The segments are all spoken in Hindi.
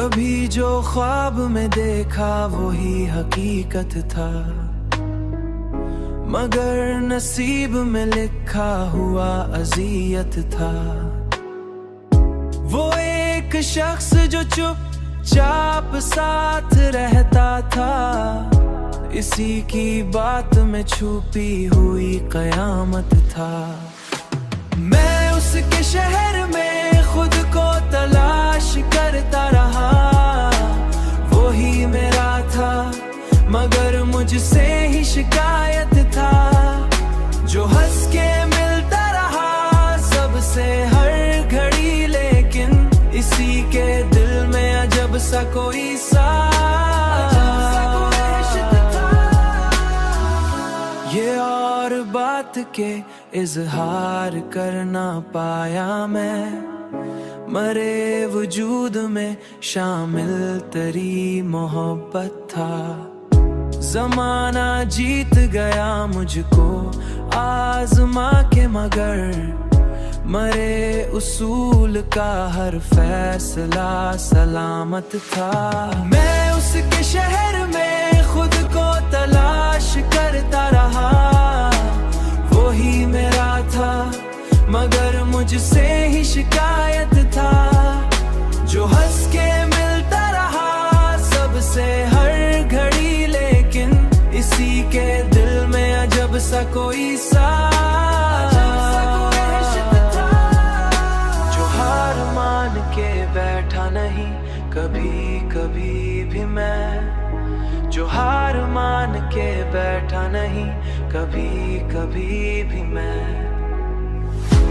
कभी जो ख्वाब में देखा वही हकीकत था, मगर नसीब में लिखा हुआ अजियत था। वो एक शख्स जो चुपचाप साथ रहता था, इसी की बात में छुपी हुई कयामत था। मैं उसके शहर में खुद को तलाश करता रहा, वो ही मेरा था मगर मुझसे ही शिकायत था। जो हंस के मिलता रहा सबसे हर घड़ी, लेकिन इसी के दिल में अजब सा कोई ये और बात के इजहार कर ना पाया मैं, मरे वजूद में शामिल तेरी मोहब्बत था। जमाना जीत गया मुझको आजमा के, मगर मरे उसूल का हर फैसला सलामत था। मैं उसके शहर में खुद को तलाश करता रहा, वो ही मेरा था मगर मुझसे ही शिकायत था। जो हंस के मिलता रहा सबसे हर घड़ी, लेकिन इसी के दिल में अजब सा कोई जो हार मान के बैठा नहीं कभी कभी भी मैं, जो हार मान के बैठा नहीं कभी कभी भी मैं।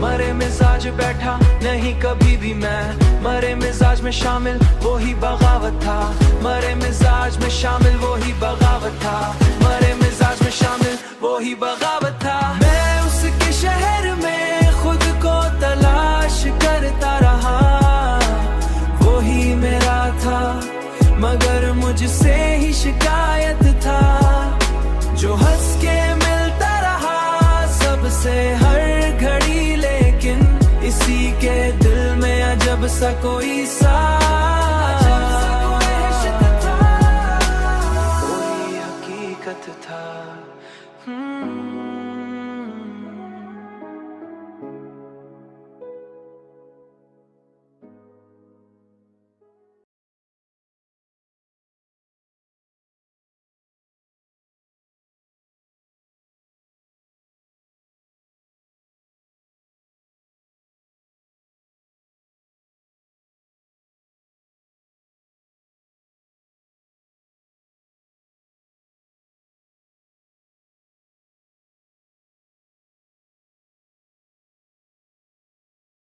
मरे मिजाज बैठा नहीं कभी भी मैं, मरे मिजाज में शामिल वो ही बगावत था। मरे मिजाज में शामिल वो ही बगावत था, मरे मिजाज में शामिल वो ही बगावत था। मैं उसके शहर में खुद को तलाश करता रहा, वो ही मेरा था मगर मुझसे ही शिकायत था। जो हंस के मिलता रहा सबसे हर घड़ी, लेकिन इसी के दिल में अजब सा कोई